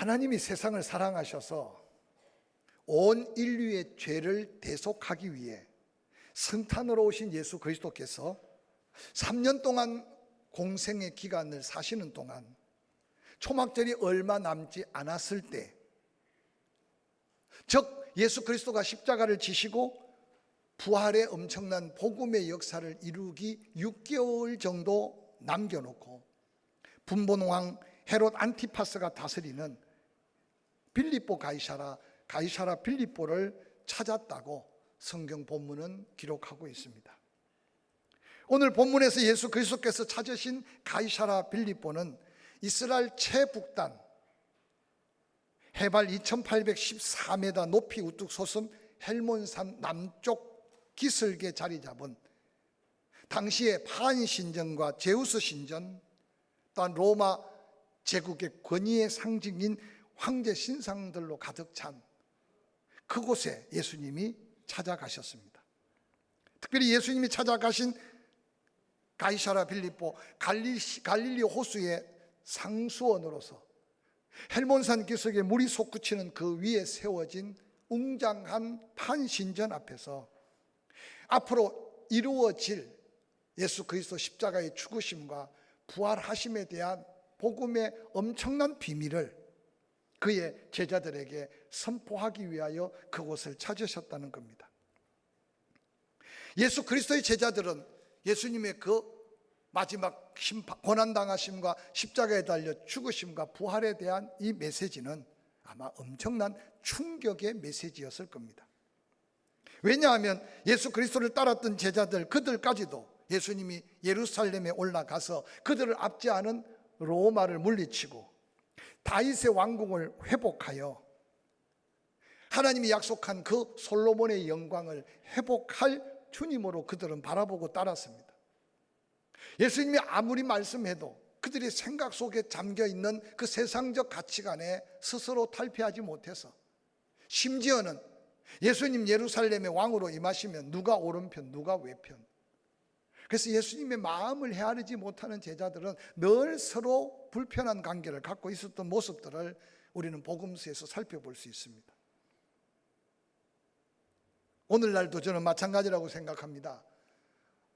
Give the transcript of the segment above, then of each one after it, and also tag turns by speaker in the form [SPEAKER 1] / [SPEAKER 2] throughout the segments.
[SPEAKER 1] 하나님이 세상을 사랑하셔서 온 인류의 죄를 대속하기 위해 성탄으로 오신 예수 그리스도께서 3년 동안 공생의 기간을 사시는 동안 초막절이 얼마 남지 않았을 때, 즉 예수 그리스도가 십자가를 지시고 부활의 엄청난 복음의 역사를 이루기 6개월 정도 남겨놓고 분본왕 헤롯 안티파스가 다스리는 빌립보 가이사라 빌립보를 찾았다고 성경 본문은 기록하고 있습니다. 오늘 본문에서 예수 그리스도께서 찾으신 가이사라 빌립보는 이스라엘 최북단 해발 2814m 높이 우뚝 솟은 헬몬산 남쪽 기슭에 자리 잡은 당시의 파한 신전과 제우스 신전, 또한 로마 제국의 권위의 상징인 황제 신상들로 가득 찬 그곳에 예수님이 찾아가셨습니다. 특별히 예수님이 찾아가신 가이사라 빌립보 갈릴리 호수의 상수원으로서 헬몬산 기슭에 물이 솟구치는 그 위에 세워진 웅장한 판신전 앞에서 앞으로 이루어질 예수 그리스도 십자가의 죽으심과 부활하심에 대한 복음의 엄청난 비밀을 그의 제자들에게 선포하기 위하여 그곳을 찾으셨다는 겁니다. 예수 그리스도의 제자들은 예수님의 그 마지막 고난당하심과 십자가에 달려 죽으심과 부활에 대한 이 메시지는 아마 엄청난 충격의 메시지였을 겁니다. 왜냐하면 예수 그리스도를 따랐던 제자들 그들까지도 예수님이 예루살렘에 올라가서 그들을 압제하는 로마를 물리치고 다윗의 왕국을 회복하여 하나님이 약속한 그 솔로몬의 영광을 회복할 주님으로 그들은 바라보고 따랐습니다. 예수님이 아무리 말씀해도 그들의 생각 속에 잠겨있는 그 세상적 가치관에 스스로 탈피하지 못해서, 심지어는 예수님 예루살렘의 왕으로 임하시면 누가 오른편 누가 외편, 그래서 예수님의 마음을 헤아리지 못하는 제자들은 늘 서로 불편한 관계를 갖고 있었던 모습들을 우리는 복음서에서 살펴볼 수 있습니다. 오늘날도 저는 마찬가지라고 생각합니다.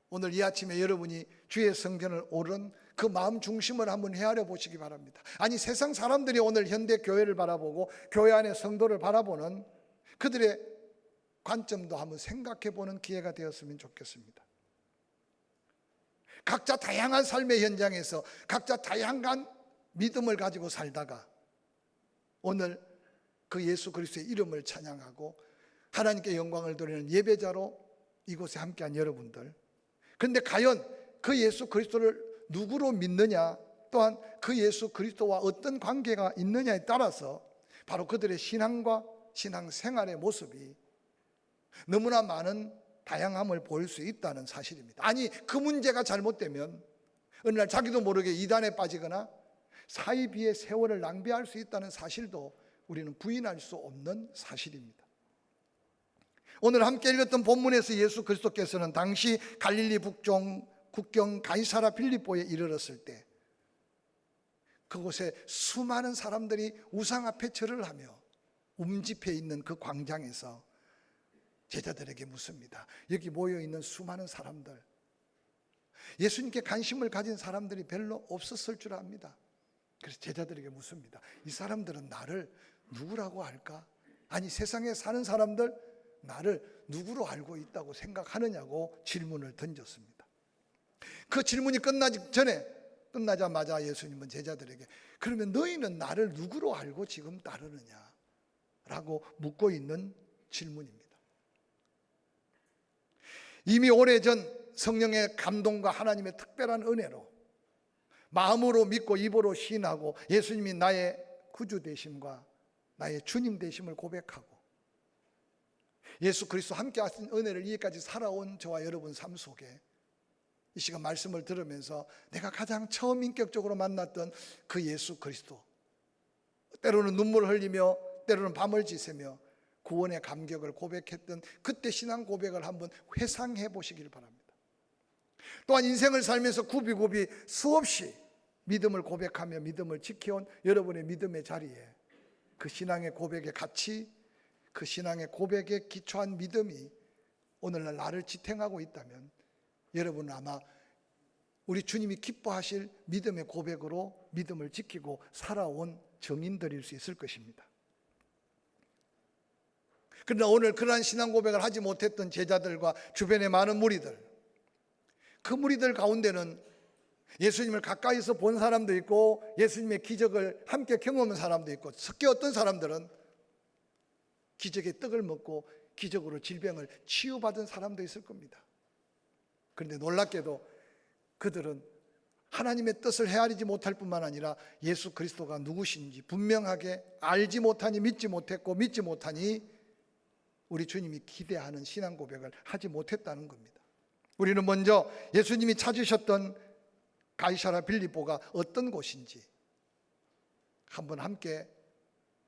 [SPEAKER 1] 오늘 이 아침에 여러분이 주의 성전을 오른 그 마음 중심을 한번 헤아려 보시기 바랍니다. 아니, 세상 사람들이 오늘 현대 교회를 바라보고 교회 안의 성도를 바라보는 그들의 관점도 한번 생각해 보는 기회가 되었으면 좋겠습니다. 각자 다양한 삶의 현장에서 각자 다양한 믿음을 가지고 살다가 오늘 그 예수 그리스도의 이름을 찬양하고 하나님께 영광을 돌리는 예배자로 이곳에 함께한 여러분들, 그런데 과연 그 예수 그리스도를 누구로 믿느냐, 또한 그 예수 그리스도와 어떤 관계가 있느냐에 따라서 바로 그들의 신앙과 신앙생활의 모습이 너무나 많은 다양함을 보일 수 있다는 사실입니다. 아니, 그 문제가 잘못되면 어느 날 자기도 모르게 이단에 빠지거나 사이비의 세월을 낭비할 수 있다는 사실도 우리는 부인할 수 없는 사실입니다. 오늘 함께 읽었던 본문에서 예수 그리스도께서는 당시 갈릴리 북쪽 국경 가이사라 빌립보에 이르렀을 때 그곳에 수많은 사람들이 우상 앞에 절을 하며 움집해 있는 그 광장에서 제자들에게 묻습니다. 여기 모여있는 수많은 사람들, 예수님께 관심을 가진 사람들이 별로 없었을 줄 압니다. 그래서 제자들에게 묻습니다. 이 사람들은 나를 누구라고 할까? 아니, 세상에 사는 사람들 나를 누구로 알고 있다고 생각하느냐고 질문을 던졌습니다. 그 질문이 끝나자마자 예수님은 제자들에게 그러면 너희는 나를 누구로 알고 지금 따르느냐? 라고 묻고 있는 질문입니다. 이미 오래전 성령의 감동과 하나님의 특별한 은혜로 마음으로 믿고 입으로 시인하고 예수님이 나의 구주 되심과 나의 주님 되심을 고백하고 예수 그리스도 함께 하신 은혜를 이제까지 살아온 저와 여러분 삶 속에 이 시간 말씀을 들으면서 내가 가장 처음 인격적으로 만났던 그 예수 그리스도, 때로는 눈물을 흘리며 때로는 밤을 지새며 구원의 감격을 고백했던 그때 신앙 고백을 한번 회상해 보시길 바랍니다. 또한 인생을 살면서 굽이굽이 수없이 믿음을 고백하며 믿음을 지켜온 여러분의 믿음의 자리에 그 신앙의 고백의 가치, 그 신앙의 고백에 기초한 믿음이 오늘날 나를 지탱하고 있다면 여러분은 아마 우리 주님이 기뻐하실 믿음의 고백으로 믿음을 지키고 살아온 증인들일 수 있을 것입니다. 그러나 오늘 그러한 신앙 고백을 하지 못했던 제자들과 주변의 많은 무리들, 그 무리들 가운데는 예수님을 가까이서 본 사람도 있고 예수님의 기적을 함께 경험한 사람도 있고, 특히 어떤 사람들은 기적의 떡을 먹고 기적으로 질병을 치유받은 사람도 있을 겁니다. 그런데 놀랍게도 그들은 하나님의 뜻을 헤아리지 못할 뿐만 아니라 예수 그리스도가 누구신지 분명하게 알지 못하니 믿지 못했고, 믿지 못하니 우리 주님이 기대하는 신앙 고백을 하지 못했다는 겁니다. 우리는 먼저 예수님이 찾으셨던 가이사랴 빌립보가 어떤 곳인지 한번 함께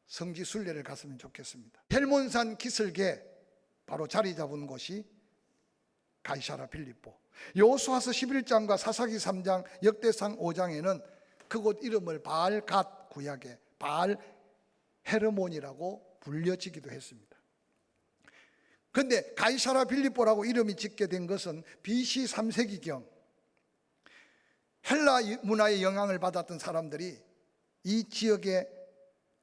[SPEAKER 1] 성지 순례를 갔으면 좋겠습니다. 헬몬산 기슭에 바로 자리 잡은 곳이 가이사랴 빌립보. 여호수아서 11장과 사사기 3장, 역대상 5장에는 그곳 이름을 바알갓, 구약의 바알 헤르몬이라고 불려지기도 했습니다. 그런데 가이사랴 빌립보라고 이름이 짓게 된 것은 BC 3세기경 헬라 문화의 영향을 받았던 사람들이 이 지역에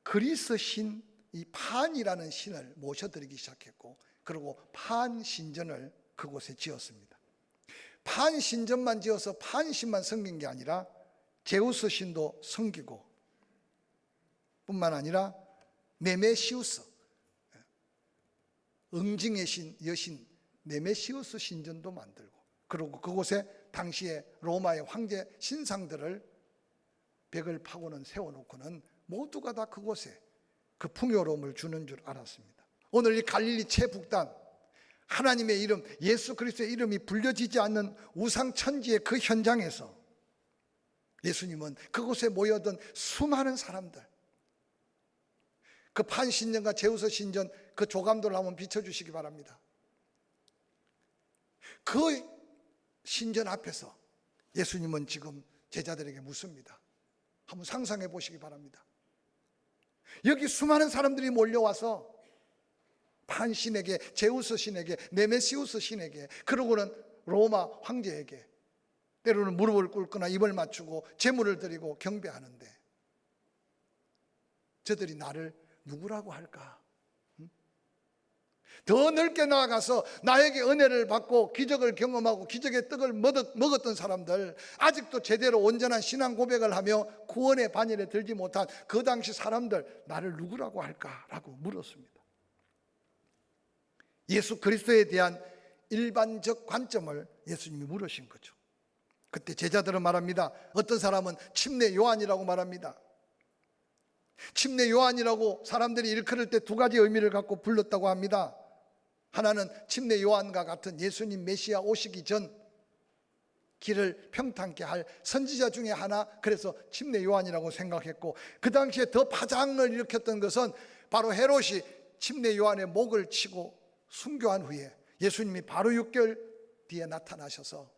[SPEAKER 1] 그리스 신, 이 판이라는 신을 모셔드리기 시작했고, 그리고 판 신전을 그곳에 지었습니다. 판 신전만 지어서 판 신만 섬긴 게 아니라 제우스 신도 섬기고, 뿐만 아니라 네메시우스, 응징의 신, 여신 네메시우스 신전도 만들고, 그리고 그곳에 당시에 로마의 황제 신상들을 벽을 파고는 세워놓고는 모두가 다 그곳에 그 풍요로움을 주는 줄 알았습니다. 오늘 이 갈릴리 최북단, 하나님의 이름, 예수 그리스도의 이름이 불려지지 않는 우상천지의 그 현장에서 예수님은 그곳에 모여든 수많은 사람들, 그 판신전과 제우스 신전 그 조감도를 한번 비춰주시기 바랍니다. 그 신전 앞에서 예수님은 지금 제자들에게 묻습니다. 한번 상상해 보시기 바랍니다. 여기 수많은 사람들이 몰려와서 판신에게, 제우스 신에게, 네메시우스 신에게, 그러고는 로마 황제에게 때로는 무릎을 꿇거나 입을 맞추고 제물을 드리고 경배하는데, 저들이 나를 누구라고 할까? 더 넓게 나아가서 나에게 은혜를 받고 기적을 경험하고 기적의 떡을 먹었던 사람들, 아직도 제대로 온전한 신앙 고백을 하며 구원의 반열에 들지 못한 그 당시 사람들, 나를 누구라고 할까라고 물었습니다. 예수 그리스도에 대한 일반적 관점을 예수님이 물으신 거죠. 그때 제자들은 말합니다. 어떤 사람은 침례 요한이라고 말합니다. 침례 요한이라고 사람들이 일컬을 때 두 가지 의미를 갖고 불렀다고 합니다. 하나는 침례 요한과 같은 예수님 메시아 오시기 전 길을 평탄케 할 선지자 중에 하나, 그래서 침례 요한이라고 생각했고, 그 당시에 더 파장을 일으켰던 것은 바로 헤롯이 침례 요한의 목을 치고 순교한 후에 예수님이 바로 6개월 뒤에 나타나셔서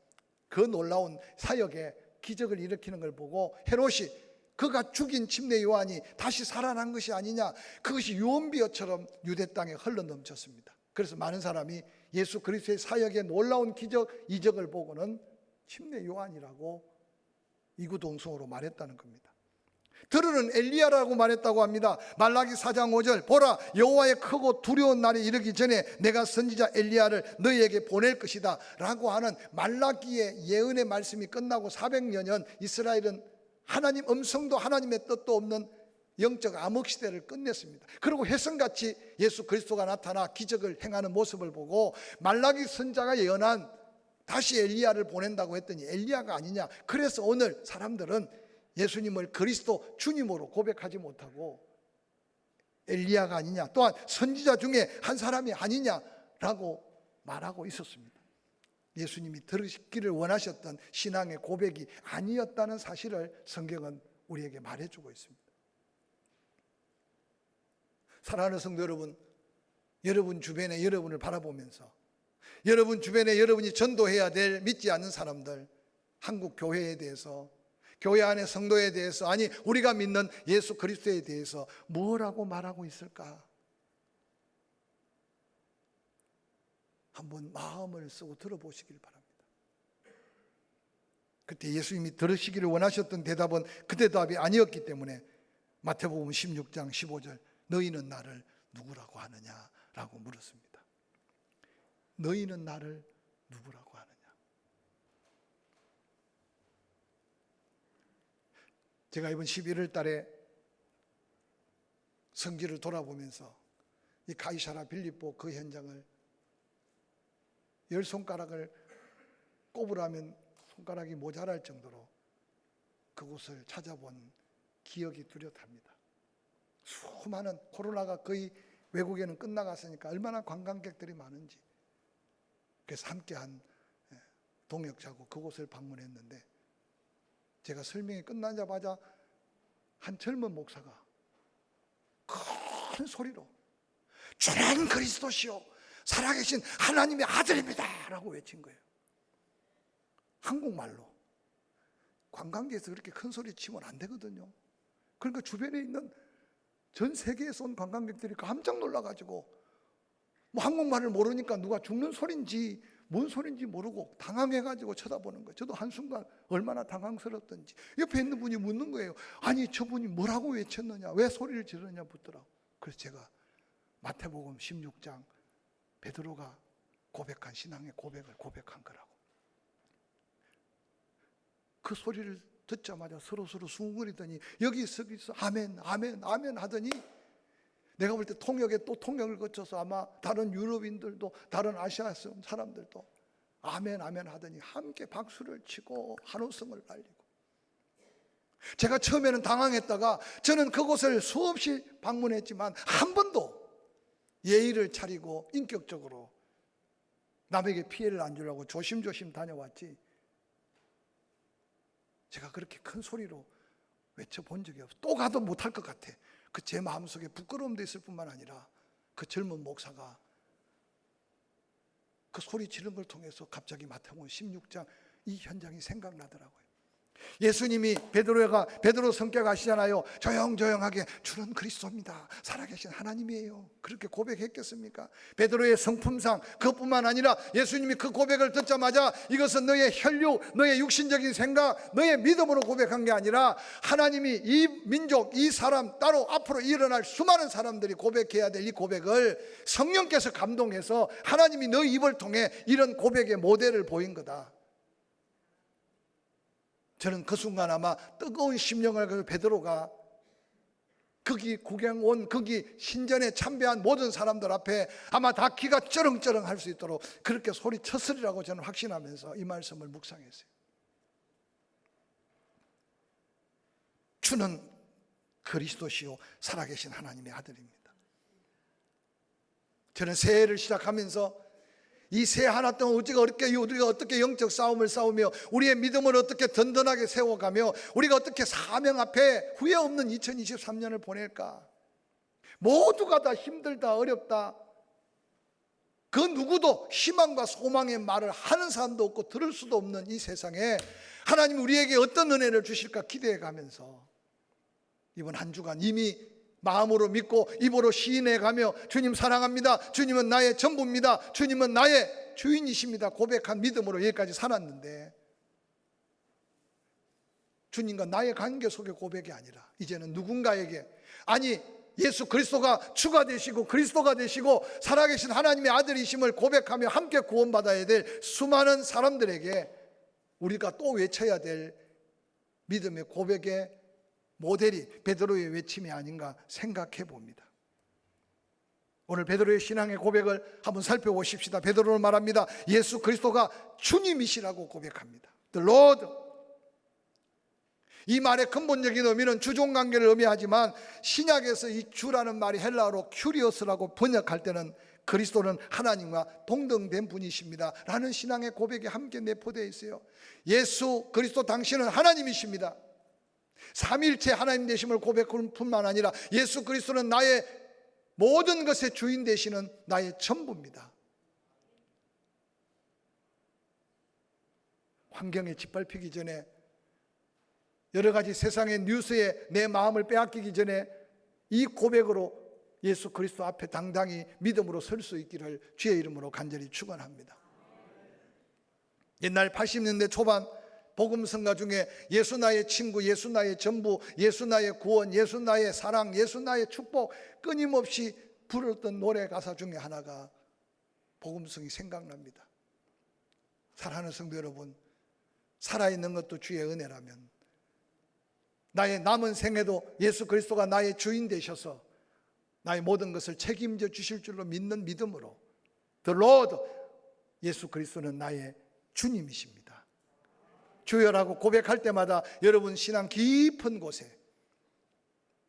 [SPEAKER 1] 그 놀라운 사역에 기적을 일으키는 걸 보고 헤롯이 그가 죽인 침례 요한이 다시 살아난 것이 아니냐, 그것이 유언비어처럼 유대 땅에 흘러넘쳤습니다. 그래서 많은 사람이 예수 그리스도의 사역의 놀라운 기적, 이적을 보고는 침례 요한이라고 이구동성으로 말했다는 겁니다. 들으는 엘리야라고 말했다고 합니다. 말라기 4장 5절, 보라 여호와의 크고 두려운 날이 이르기 전에 내가 선지자 엘리야를 너희에게 보낼 것이다 라고 하는 말라기의 예언의 말씀이 끝나고 400여 년 이스라엘은 하나님 음성도 하나님의 뜻도 없는 영적 암흑시대를 끝냈습니다. 그리고 혜성같이 예수 그리스도가 나타나 기적을 행하는 모습을 보고 말라기 선자가 예언한 다시 엘리야를 보낸다고 했더니 엘리야가 아니냐, 그래서 오늘 사람들은 예수님을 그리스도 주님으로 고백하지 못하고 엘리야가 아니냐, 또한 선지자 중에 한 사람이 아니냐라고 말하고 있었습니다. 예수님이 들으시기를 원하셨던 신앙의 고백이 아니었다는 사실을 성경은 우리에게 말해주고 있습니다. 사랑하는 성도 여러분, 여러분 주변에 여러분을 바라보면서 여러분 주변에 여러분이 전도해야 될 믿지 않는 사람들, 한국 교회에 대해서, 교회 안의 성도에 대해서, 아니 우리가 믿는 예수 그리스도에 대해서 뭐라고 말하고 있을까? 한번 마음을 쓰고 들어보시길 바랍니다. 그때 예수님이 들으시기를 원하셨던 대답은 그 대답이 아니었기 때문에 마태복음 16장 15절, 너희는 나를 누구라고 하느냐라고 물었습니다. 너희는 나를 누구라고 하느냐? 제가 이번 11월 달에 성지를 돌아보면서 이 가이사라 빌립보 그 현장을 10손가락을 꼽으라면 손가락이 모자랄 정도로 그곳을 찾아본 기억이 뚜렷합니다. 수많은, 코로나가 거의 외국에는 끝나갔으니까 얼마나 관광객들이 많은지. 그래서 함께한 동역자고 그곳을 방문했는데, 제가 설명이 끝나자마자 한 젊은 목사가 큰 소리로 주는 그리스도시요 살아계신 하나님의 아들입니다 라고 외친 거예요. 한국말로. 관광지에서 그렇게 큰 소리 치면 안 되거든요. 그러니까 주변에 있는 전 세계에서 온 관광객들이 깜짝 놀라가지고 뭐 한국말을 모르니까 누가 죽는 소리인지 뭔 소리인지 모르고 당황해가지고 쳐다보는 거예요. 저도 한순간 얼마나 당황스럽던지. 옆에 있는 분이 묻는 거예요. 아니 저분이 뭐라고 외쳤느냐, 왜 소리를 지르느냐 묻더라고. 그래서 제가 마태복음 16장 베드로가 고백한 신앙의 고백을 고백한 거라고. 그 소리를 듣자마자 서로서로 숭웅거리더니 여기서 아멘 아멘 아멘 하더니, 내가 볼 때 통역에 또 통역을 거쳐서 아마 다른 유럽인들도 다른 아시아 사람들도 아멘 아멘 하더니 함께 박수를 치고 한우성을 날리고. 제가 처음에는 당황했다가 저는 그곳을 수없이 방문했지만 한 번도 예의를 차리고 인격적으로 남에게 피해를 안 주려고 조심조심 다녀왔지, 제가 그렇게 큰 소리로 외쳐본 적이 없어. 또 가도 못할 것 같아. 그 제 마음속에 부끄러움도 있을 뿐만 아니라 그 젊은 목사가 그 소리 지른 걸 통해서 갑자기 마태복음 16장 이 현장이 생각나더라고요. 예수님이 베드로 성격 아시잖아요. 조용조용하게 주는 그리스도입니다, 살아계신 하나님이에요, 그렇게 고백했겠습니까? 베드로의 성품상 그것뿐만 아니라 예수님이 그 고백을 듣자마자 이것은 너의 혈육, 너의 육신적인 생각, 너의 믿음으로 고백한 게 아니라 하나님이 이 민족, 이 사람, 따로 앞으로 일어날 수많은 사람들이 고백해야 될 이 고백을 성령께서 감동해서 하나님이 너의 입을 통해 이런 고백의 모델을 보인 거다. 저는 그 순간 아마 뜨거운 심령을 가지고 베드로가 거기 구경 온 거기 신전에 참배한 모든 사람들 앞에 아마 다 귀가 쩌렁쩌렁 할 수 있도록 그렇게 소리쳤으리라고 저는 확신하면서 이 말씀을 묵상했어요. 주는 그리스도시요 살아계신 하나님의 아들입니다. 저는 새해를 시작하면서 이 새해 하나 동안 우리가 어떻게 영적 싸움을 싸우며 우리의 믿음을 어떻게 든든하게 세워가며 우리가 어떻게 사명 앞에 후회 없는 2023년을 보낼까. 모두가 다 힘들다, 어렵다, 그 누구도 희망과 소망의 말을 하는 사람도 없고 들을 수도 없는 이 세상에 하나님 우리에게 어떤 은혜를 주실까 기대해 가면서 이번 한 주간 이미 마음으로 믿고 입으로 시인해 가며 주님 사랑합니다, 주님은 나의 전부입니다, 주님은 나의 주인이십니다 고백한 믿음으로 여기까지 살았는데, 주님과 나의 관계 속의 고백이 아니라 이제는 누군가에게, 아니 예수 그리스도가 주가 되시고 그리스도가 되시고 살아계신 하나님의 아들이심을 고백하며 함께 구원받아야 될 수많은 사람들에게 우리가 또 외쳐야 될 믿음의 고백의 모델이 베드로의 외침이 아닌가 생각해 봅니다. 오늘 베드로의 신앙의 고백을 한번 살펴보십시다. 베드로는 말합니다. 예수 그리스도가 주님이시라고 고백합니다. The Lord. 이 말의 근본적인 의미는 주종관계를 의미하지만 신약에서 이 주라는 말이 헬라어로 큐리오스라고 번역할 때는 그리스도는 하나님과 동등된 분이십니다 라는 신앙의 고백이 함께 내포되어 있어요. 예수 그리스도 당신은 하나님이십니다. 삼위일체 하나님 되심을 고백할 뿐만 아니라 예수 그리스도는 나의 모든 것의 주인 되시는 나의 전부입니다. 환경에 짓밟히기 전에 여러 가지 세상의 뉴스에 내 마음을 빼앗기기 전에 이 고백으로 예수 그리스도 앞에 당당히 믿음으로 설 수 있기를 주의 이름으로 간절히 축원합니다. 옛날 80년대 초반 복음 성가 중에 예수 나의 친구, 예수 나의 전부, 예수 나의 구원, 예수 나의 사랑, 예수 나의 축복 끊임없이 부르던 노래 가사 중에 하나가 복음성이 생각납니다. 사랑하는 성도 여러분, 살아있는 것도 주의 은혜라면 나의 남은 생에도 예수 그리스도가 나의 주인 되셔서 나의 모든 것을 책임져 주실 줄로 믿는 믿음으로 The Lord, 예수 그리스도는 나의 주님이십니다. 주여라고 고백할 때마다 여러분 신앙 깊은 곳에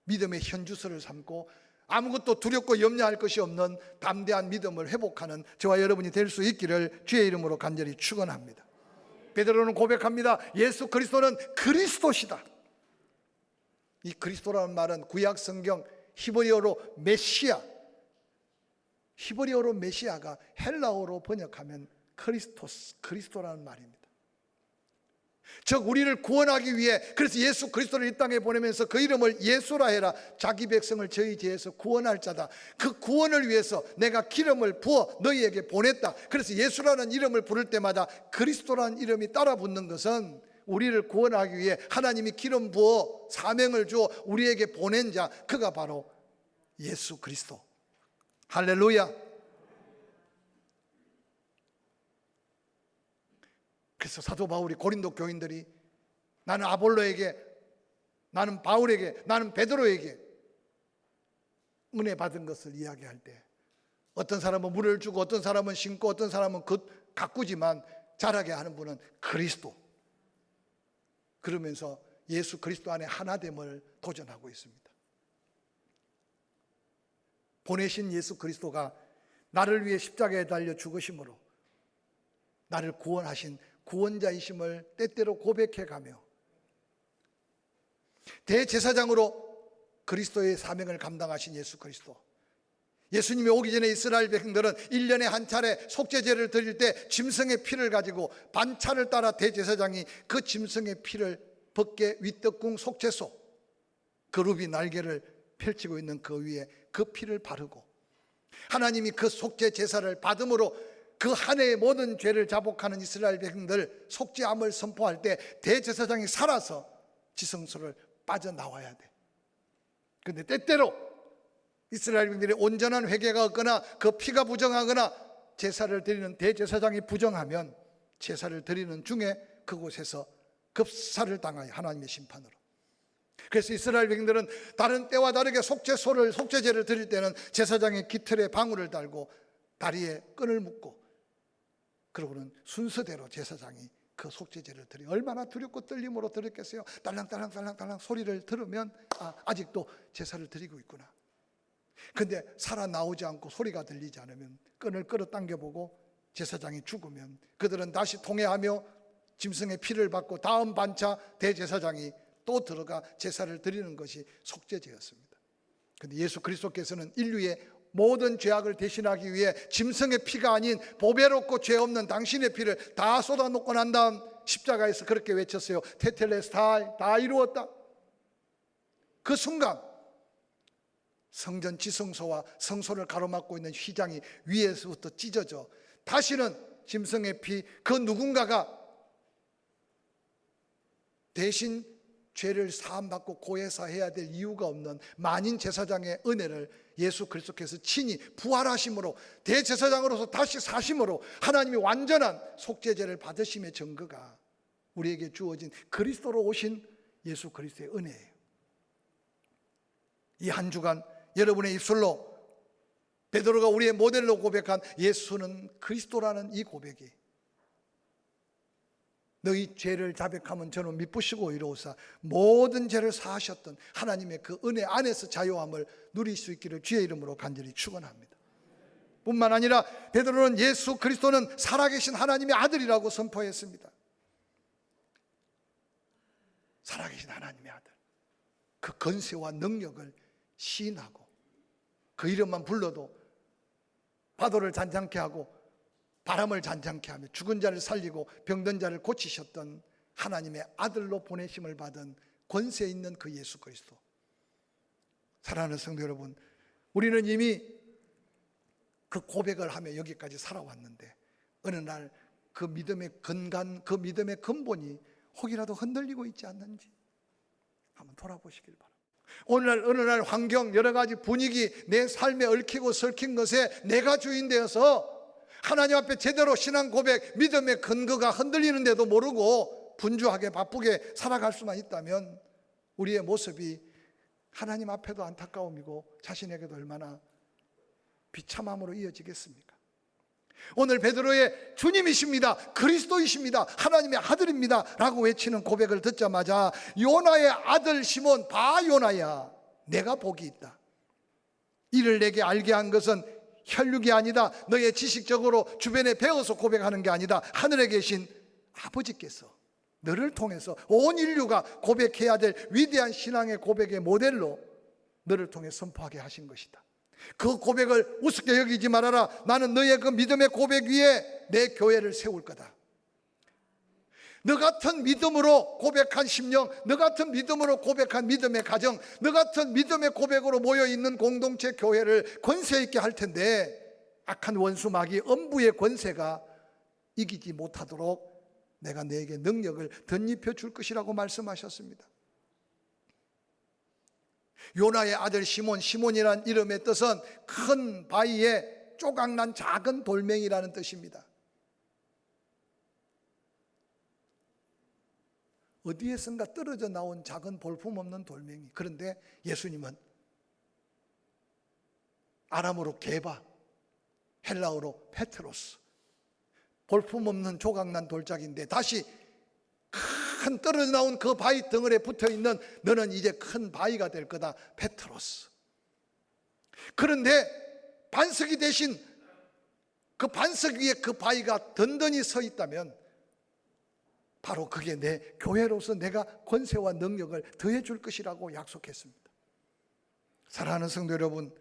[SPEAKER 1] 믿음의 현주소를 삼고 아무것도 두렵고 염려할 것이 없는 담대한 믿음을 회복하는 저와 여러분이 될 수 있기를 주의 이름으로 간절히 축원합니다. 베드로는 고백합니다. 예수 그리스도는 그리스도시다. 이 그리스도라는 말은 구약 성경 히브리어로 메시아, 히브리어로 메시아가 헬라어로 번역하면 크리스토스, 그리스도라는 말입니다. 즉 우리를 구원하기 위해 그래서 예수 그리스도를 이 땅에 보내면서 그 이름을 예수라 해라. 자기 백성을 저희 죄에서 구원할 자다. 그 구원을 위해서 내가 기름을 부어 너희에게 보냈다. 그래서 예수라는 이름을 부를 때마다 그리스도라는 이름이 따라 붙는 것은 우리를 구원하기 위해 하나님이 기름 부어 사명을 주어 우리에게 보낸 자, 그가 바로 예수 그리스도. 할렐루야. 그래서 사도 바울이 고린도 교인들이 나는 아볼로에게, 나는 바울에게, 나는 베드로에게 은혜 받은 것을 이야기할 때 어떤 사람은 물을 주고 어떤 사람은 심고 어떤 사람은 가꾸지만 자라게 하는 분은 그리스도. 그러면서 예수 그리스도 안에 하나됨을 도전하고 있습니다. 보내신 예수 그리스도가 나를 위해 십자가에 달려 죽으심으로 나를 구원하신 구원자이심을 때때로 고백해가며 대제사장으로 그리스도의 사명을 감당하신 예수 그리스도, 예수님이 오기 전에 이스라엘 백성들은 1년에 한 차례 속죄제를 드릴 때 짐승의 피를 가지고 반차를 따라 대제사장이 그 짐승의 피를 벗게 윗떡궁 속죄소 그룹이 날개를 펼치고 있는 그 위에 그 피를 바르고 하나님이 그 속죄 제사를 받음으로 그 한 해의 모든 죄를 자복하는 이스라엘 백성들 속죄함을 선포할 때 대제사장이 살아서 지성소를 빠져나와야 돼. 그런데 때때로 이스라엘 백성들이 온전한 회개가 없거나 그 피가 부정하거나 제사를 드리는 대제사장이 부정하면 제사를 드리는 중에 그곳에서 급사를 당하여 하나님의 심판으로. 그래서 이스라엘 백성들은 다른 때와 다르게 속죄제를 드릴 때는 제사장의 깃털에 방울을 달고 다리에 끈을 묶고 그러고는 순서대로 제사장이 그 속죄제를 드리. 얼마나 두렵고 떨림으로 드렸겠어요. 딸랑딸랑 소리를 들으면 아직도 제사를 드리고 있구나. 근데 살아나오지 않고 소리가 들리지 않으면 끈을 끌어당겨보고 제사장이 죽으면 그들은 다시 통회하며 짐승의 피를 받고 다음 반차 대제사장이 또 들어가 제사를 드리는 것이 속죄제였습니다. 그런데 예수 그리스도께서는 인류의 모든 죄악을 대신하기 위해 짐승의 피가 아닌 보배롭고 죄 없는 당신의 피를 다 쏟아놓고 난 다음 십자가에서 그렇게 외쳤어요. 테텔레스타이, 다 이루었다. 그 순간 성전 지성소와 성소를 가로막고 있는 휘장이 위에서부터 찢어져 다시는 짐승의 피, 그 누군가가 대신 죄를 사함받고 고해사해야 될 이유가 없는 만인 제사장의 은혜를 예수 그리스도께서 친히 부활하심으로 대제사장으로서 다시 사심으로 하나님이 완전한 속죄제를 받으심의 증거가 우리에게 주어진 그리스도로 오신 예수 그리스도의 은혜예요. 이 한 주간 여러분의 입술로 베드로가 우리의 모델로 고백한 예수는 그리스도라는 이 고백이 너희 죄를 자백하면 저는 미쁘시고 이로우사 모든 죄를 사하셨던 하나님의 그 은혜 안에서 자유함을 누릴 수 있기를 주의 이름으로 간절히 축원합니다. 뿐만 아니라 베드로는 예수 그리스도는 살아계신 하나님의 아들이라고 선포했습니다. 살아계신 하나님의 아들, 그 권세와 능력을 시인하고 그 이름만 불러도 파도를 잔잔케 하고 바람을 잔잔케 하며 죽은 자를 살리고 병든 자를 고치셨던 하나님의 아들로 보내심을 받은 권세 있는 그 예수 그리스도. 사랑하는 성도 여러분, 우리는 이미 그 고백을 하며 여기까지 살아왔는데 어느 날 그 믿음의 근간, 그 믿음의 근본이 혹이라도 흔들리고 있지 않는지 한번 돌아보시길 바랍니다. 오늘날 어느 날 환경, 여러 가지 분위기, 내 삶에 얽히고 설킨 것에 내가 주인 되어서 하나님 앞에 제대로 신앙 고백, 믿음의 근거가 흔들리는데도 모르고 분주하게 바쁘게 살아갈 수만 있다면 우리의 모습이 하나님 앞에도 안타까움이고 자신에게도 얼마나 비참함으로 이어지겠습니까? 오늘 베드로의 주님이십니다, 그리스도이십니다, 하나님의 아들입니다 라고 외치는 고백을 듣자마자 요나의 아들 시몬, 바 요나야, 내가 복이 있다. 이를 내게 알게 한 것은 혈육이 아니다, 너의 지식적으로 주변에 배워서 고백하는 게 아니다, 하늘에 계신 아버지께서 너를 통해서 온 인류가 고백해야 될 위대한 신앙의 고백의 모델로 너를 통해 선포하게 하신 것이다. 그 고백을 우습게 여기지 말아라. 나는 너의 그 믿음의 고백 위에 내 교회를 세울 거다. 너 같은 믿음으로 고백한 심령, 너 같은 믿음으로 고백한 믿음의 가정, 너 같은 믿음의 고백으로 모여있는 공동체 교회를 권세 있게 할 텐데 악한 원수 마귀 음부의 권세가 이기지 못하도록 내가 너에게 능력을 덧입혀 줄 것이라고 말씀하셨습니다. 요나의 아들 시몬, 시몬이란 이름의 뜻은 큰 바위에 조각난 작은 돌멩이라는 뜻입니다. 어디에선가 떨어져 나온 작은 볼품없는 돌멩이. 그런데 예수님은 아람어로 게바, 헬라어로 페트로스, 볼품없는 조각난 돌짝인데 다시 큰 떨어져 나온 그 바위 덩어리에 붙어있는 너는 이제 큰 바위가 될 거다, 페트로스. 그런데 반석이 대신 그 반석 위에 그 바위가 든든히 서 있다면 바로 그게 내 교회로서 내가 권세와 능력을 더해 줄 것이라고 약속했습니다. 사랑하는 성도 여러분,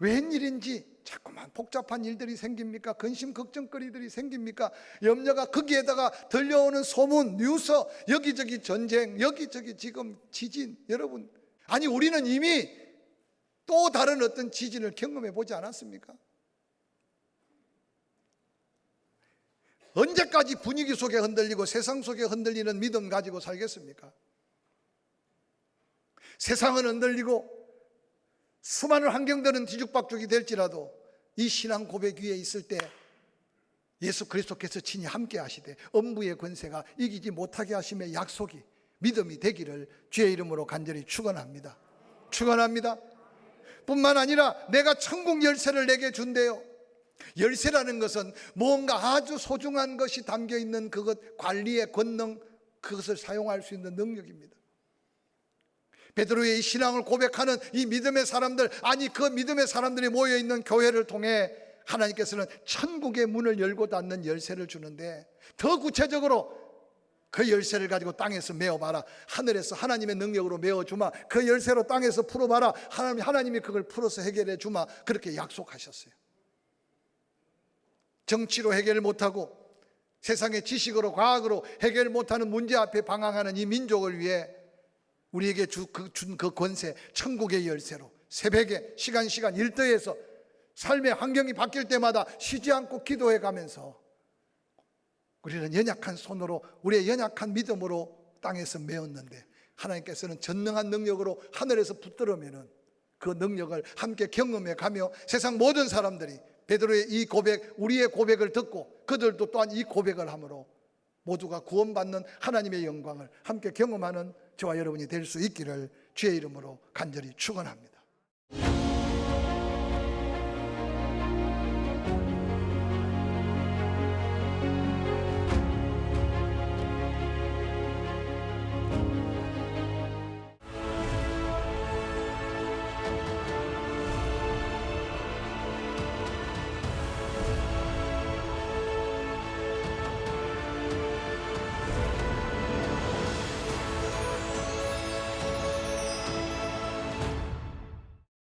[SPEAKER 1] 웬일인지 자꾸만 복잡한 일들이 생깁니까? 근심 걱정거리들이 생깁니까? 염려가 거기에다가 들려오는 소문, 뉴스, 여기저기 전쟁, 여기저기 지금 지진. 여러분, 아니 우리는 이미 또 다른 어떤 지진을 경험해 보지 않았습니까? 언제까지 분위기 속에 흔들리고 세상 속에 흔들리는 믿음 가지고 살겠습니까? 세상은 흔들리고 수많은 환경들은 뒤죽박죽이 될지라도 이 신앙 고백 위에 있을 때 예수 그리스도께서 친히 함께 하시되 음부의 권세가 이기지 못하게 하심의 약속이 믿음이 되기를 주의 이름으로 간절히 축원합니다. 축원합니다. 뿐만 아니라 내가 천국 열쇠를 내게 준대요. 열쇠라는 것은 뭔가 아주 소중한 것이 담겨있는 그것 관리의 권능, 그것을 사용할 수 있는 능력입니다. 베드로의 이 신앙을 고백하는 이 믿음의 사람들, 아니 그 믿음의 사람들이 모여있는 교회를 통해 하나님께서는 천국의 문을 열고 닫는 열쇠를 주는데 더 구체적으로 그 열쇠를 가지고 땅에서 메어봐라, 하늘에서 하나님의 능력으로 메어주마, 그 열쇠로 땅에서 풀어봐라, 하나님이 그걸 풀어서 해결해 주마, 그렇게 약속하셨어요. 정치로 해결 못하고 세상의 지식으로 과학으로 해결 못하는 문제 앞에 방황하는 이 민족을 위해 우리에게 준 그 권세, 천국의 열쇠로 새벽에 시간 일터에서 삶의 환경이 바뀔 때마다 쉬지 않고 기도해 가면서 우리는 연약한 손으로, 우리의 연약한 믿음으로 땅에서 메었는데 하나님께서는 전능한 능력으로 하늘에서 붙들으면은 그 능력을 함께 경험해 가며 세상 모든 사람들이 베드로의 이 고백, 우리의 고백을 듣고 그들도 또한 이 고백을 함으로 모두가 구원받는 하나님의 영광을 함께 경험하는 저와 여러분이 될 수 있기를 주의 이름으로 간절히 축원합니다.